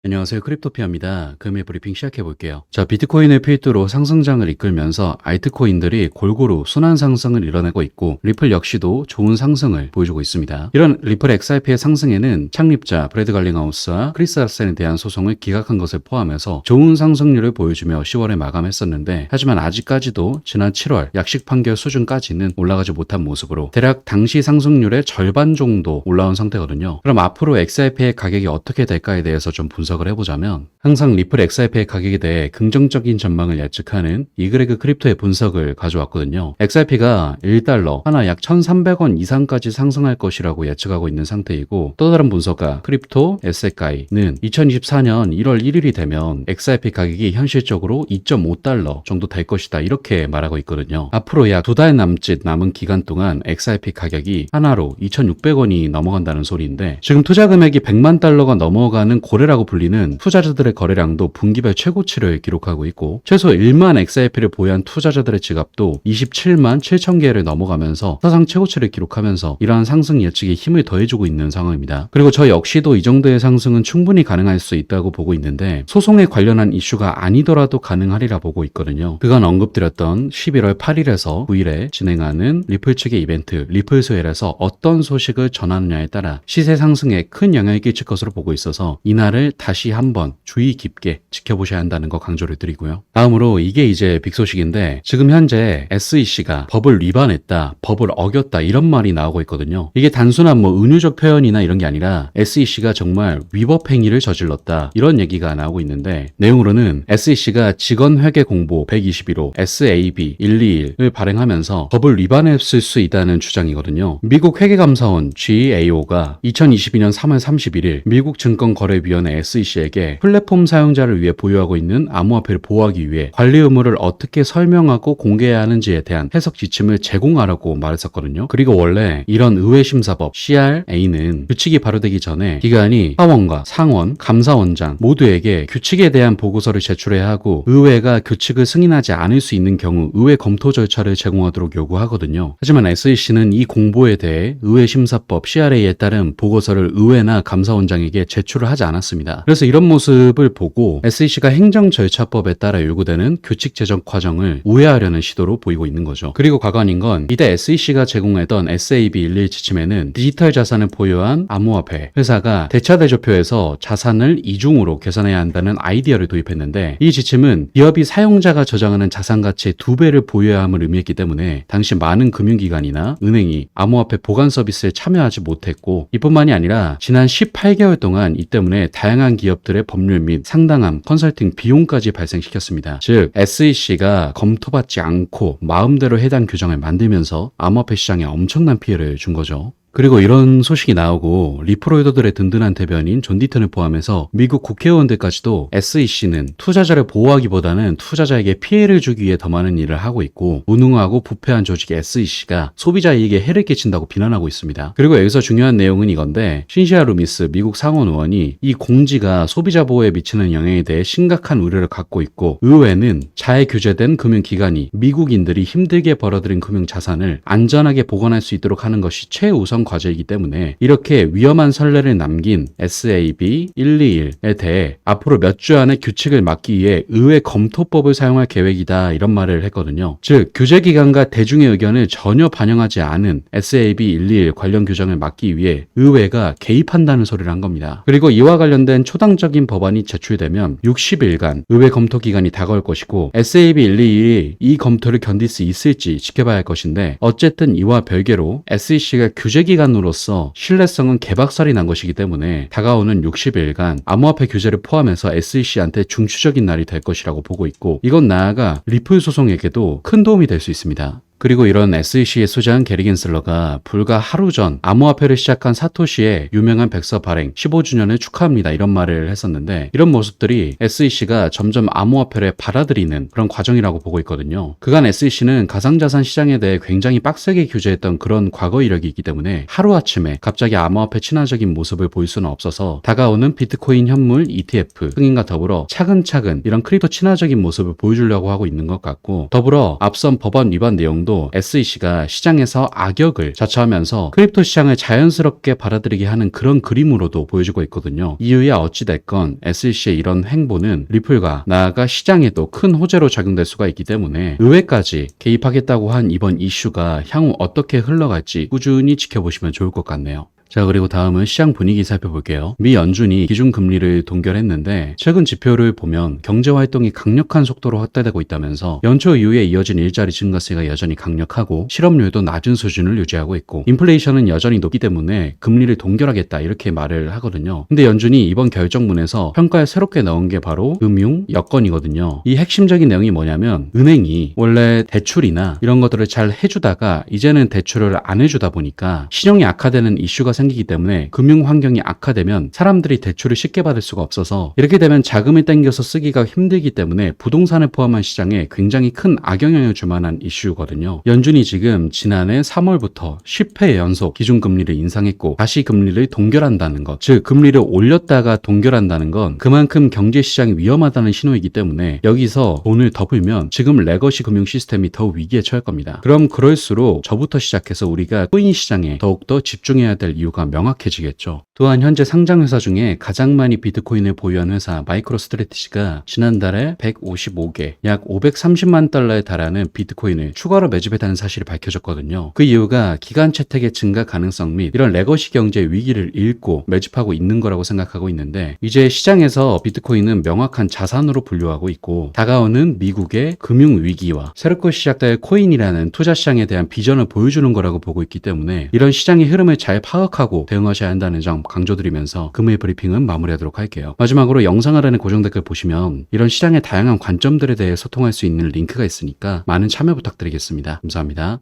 안녕하세요. 크립토피아입니다. 금일 브리핑 시작해 볼게요. 자, 비트코인을 필두로 상승장을 이끌면서 알트코인들이 골고루 순환 상승을 이뤄내고 있고 리플 역시도 좋은 상승을 보여주고 있습니다. 이런 리플 XRP의 상승에는 창립자 브래드 갈링하우스와 크리스 아센에 대한 소송을 기각한 것을 포함해서 좋은 상승률을 보여주며 10월에 마감했었는데 하지만 아직까지도 지난 7월 약식 판결 수준까지는 올라가지 못한 모습으로 대략 당시 상승률의 절반 정도 올라온 상태거든요. 그럼 앞으로 XRP의 가격이 어떻게 될까에 대해서 좀 분석을 해보자면 항상 리플 XRP의 가격에 대해 긍정적인 전망을 예측하는 이그레그 크립토의 분석을 가져왔거든요. XRP가 1달러 하나 약 1,300원 이상까지 상승할 것이라고 예측하고 있는 상태이고 또 다른 분석가 크립토 에세카이는 2024년 1월 1일이 되면 XRP 가격이 현실적으로 2.5달러 정도 될 것이다 이렇게 말하고 있거든요. 앞으로 약 2달 남짓 남은 기간 동안 XRP 가격이 하나로 2,600원이 넘어간다는 소리인데 지금 투자 금액이 100만 달러가 넘어가는 고래라고 불리는 투자자들의 거래량도 분기별 최고치를 기록하고 있고 최소 1만 XRP를 보유한 투자자들의 지갑도 27만 7천 개를 넘어가면서 사상 최고치를 기록하면서 이러한 상승 예측에 힘을 더해주고 있는 상황입니다. 그리고 저 역시도 이 정도의 상승은 충분히 가능할 수 있다고 보고 있는데 소송에 관련한 이슈가 아니더라도 가능하리라 보고 있거든요. 그간 언급드렸던 11월 8일에서 9일에 진행하는 리플 측의 이벤트 리플스웰에서 어떤 소식을 전하느냐에 따라 시세 상승에 큰 영향을 끼칠 것으로 보고 있어서 이날을 다시 한번 주의 깊게 지켜보셔야 한다는 거 강조를 드리고요. 다음으로 이게 이제 빅 소식인데 지금 현재 SEC가 법을 위반했다, 법을 어겼다 이런 말이 나오고 있거든요. 이게 단순한 은유적 표현이나 이런 게 아니라 SEC가 정말 위법 행위를 저질렀다 이런 얘기가 나오고 있는데 내용으로는 SEC가 직원회계 공보 121호 SAB 121을 발행하면서 법을 위반했을 수 있다는 주장이거든요. 미국 회계감사원 GAO가 2022년 3월 31일 미국 증권거래위원회 SEC에게 플랫폼 사용자를 위해 보유하고 있는 암호화폐를 보호하기 위해 관리 의무를 어떻게 설명하고 공개해야 하는지에 대한 해석 지침을 제공하라고 말했었거든요. 그리고 원래 이런 의회심사법 CRA는 규칙이 발효되기 전에 기관이 하원과 상원, 감사원장 모두에게 규칙에 대한 보고서를 제출해야 하고 의회가 규칙을 승인하지 않을 수 있는 경우 의회 검토 절차를 제공하도록 요구하거든요. 하지만 SEC는 이 공보에 대해 의회심사법 CRA에 따른 보고서를 의회나 감사원장에게 제출을 하지 않았습니다. 그래서 이런 모습을 보고 SEC가 행정절차법에 따라 요구되는 규칙 제정 과정을 우회하려는 시도로 보이고 있는 거죠. 그리고 과관인 건 이때 SEC가 제공했던 SAB11 지침에는 디지털 자산을 보유한 암호화폐 회사가 대차대조표에서 자산을 이중으로 계산해야 한다는 아이디어를 도입했는데 이 지침은 기업이 사용자가 저장하는 자산 가치의 2배를 보유해야 함을 의미했기 때문에 당시 많은 금융기관이나 은행이 암호화폐 보관 서비스에 참여하지 못했고 이뿐만이 아니라 지난 18개월 동안 이 때문에 다양한 기업들의 법률 및 상당한 컨설팅 비용까지 발생시켰습니다. 즉 SEC가 검토받지 않고 마음대로 해당 규정을 만들면서 암호화폐 시장에 엄청난 피해를 준 거죠. 그리고 이런 소식이 나오고 리플홀더들의 든든한 대변인 존 디튼을 포함해서 미국 국회의원들까지도 SEC는 투자자를 보호하기보다는 투자자에게 피해를 주기 위해 더 많은 일을 하고 있고 무능하고 부패한 조직 SEC가 소비자 이익에 해를 끼친다고 비난하고 있습니다. 그리고 여기서 중요한 내용은 이건데 신시아 루미스 미국 상원 의원이 이 공지가 소비자 보호에 미치는 영향에 대해 심각한 우려를 갖고 있고 의회는 잘 규제된 금융기관이 미국인들이 힘들게 벌어들인 금융자산을 안전하게 보관할 수 있도록 하는 것이 최우선 과제이기 때문에 이렇게 위험한 선례를 남긴 SAB 121에 대해 앞으로 몇 주 안에 규칙을 막기 위해 의회 검토법을 사용할 계획이다 이런 말을 했거든요. 즉 규제기관과 대중의 의견을 전혀 반영하지 않은 SAB 121 관련 규정을 막기 위해 의회가 개입한다는 소리를 한 겁니다. 그리고 이와 관련된 초당적인 법안이 제출되면 60일간 의회 검토 기간이 다가올 것이고 SAB 121이 이 검토를 견딜 수 있을지 지켜봐야 할 것인데 어쨌든 이와 별개로 SEC가 규제기관으로서 신뢰성은 개박살이 난 것이기 때문에 다가오는 60일간 암호화폐 규제를 포함해서 SEC한테 중추적인 날이 될 것이라고 보고 있고 이건 나아가 리플 소송에게도 큰 도움이 될 수 있습니다. 그리고 이런 SEC의 수장 게리 겐슬러가 불과 하루 전 암호화폐를 시작한 사토시의 유명한 백서 발행 15주년을 축하합니다 이런 말을 했었는데 이런 모습들이 SEC가 점점 암호화폐를 받아들이는 그런 과정이라고 보고 있거든요. 그간 SEC는 가상자산 시장에 대해 굉장히 빡세게 규제했던 그런 과거 이력이 있기 때문에 하루아침에 갑자기 암호화폐 친화적인 모습을 보일 수는 없어서 다가오는 비트코인 현물 ETF 승인과 더불어 차근차근 이런 크립토 친화적인 모습을 보여주려고 하고 있는 것 같고 더불어 앞선 법안 위반 내용도 내용도 SEC가 시장에서 악역을 자처하면서 크립토 시장을 자연스럽게 받아들이게 하는 그런 그림으로도 보여주고 있거든요. 이유야 어찌됐건 SEC의 이런 행보는 리플과 나아가 시장에도 큰 호재로 작용될 수가 있기 때문에 의회까지 개입하겠다고 한 이번 이슈가 향후 어떻게 흘러갈지 꾸준히 지켜보시면 좋을 것 같네요. 자, 그리고 다음은 시장 분위기 살펴볼게요. 미 연준이 기준금리를 동결했는데 최근 지표를 보면 경제활동이 강력한 속도로 확대되고 있다면서 연초 이후에 이어진 일자리 증가세가 여전히 강력하고 실업률도 낮은 수준을 유지하고 있고 인플레이션은 여전히 높기 때문에 금리를 동결하겠다 이렇게 말을 하거든요. 근데 연준이 이번 결정문에서 평가에 새롭게 넣은 게 바로 금융 여건이거든요. 이 핵심적인 내용이 뭐냐면 은행이 원래 대출이나 이런 것들을 잘 해주다가 이제는 대출을 안 해주다 보니까 신용이 악화되는 이슈가 생기기 때문에 금융 환경이 악화되면 사람들이 대출을 쉽게 받을 수가 없어서 이렇게 되면 자금을 땡겨서 쓰기가 힘들기 때문에 부동산을 포함한 시장에 굉장히 큰 악영향을 줄 만한 이슈거든요. 연준이 지금 지난해 3월부터 10회 연속 기준금리를 인상했고 다시 금리를 동결한다는 것, 즉 금리를 올렸다가 동결한다는 건 그만큼 경제시장이 위험하다는 신호이기 때문에 여기서 돈을 더 풀면 지금 레거시 금융 시스템이 더 위기에 처할 겁니다. 그럼 그럴수록 저부터 시작해서 우리가 코인 시장에 더욱더 집중해야 될 이유가 명확해지겠죠. 또한 현재 상장 회사 중에 가장 많이 비트코인을 보유한 회사 마이크로스트래티지가 지난달에 155개, 약 530만 달러에 달하는 비트코인을 추가로 매집했다는 사실이 밝혀졌거든요. 그 이유가 기간 채택의 증가 가능성 및 이런 레거시 경제 위기를 읽고 매집하고 있는 거라고 생각하고 있는데 이제 시장에서 비트코인은 명확한 자산으로 분류하고 있고 다가오는 미국의 금융 위기와 새롭게 시작될 코인이라는 투자 시장에 대한 비전을 보여주는 거라고 보고 있기 때문에 이런 시장의 흐름을 잘 파악하고 대응하셔야 한다는 점 강조드리면서 금요일 브리핑은 마무리하도록 할게요. 마지막으로 영상 아래는 고정 댓글 보시면 이런 시장의 다양한 관점들에 대해 소통할 수 있는 링크가 있으니까 많은 참여 부탁드리겠습니다. 감사합니다.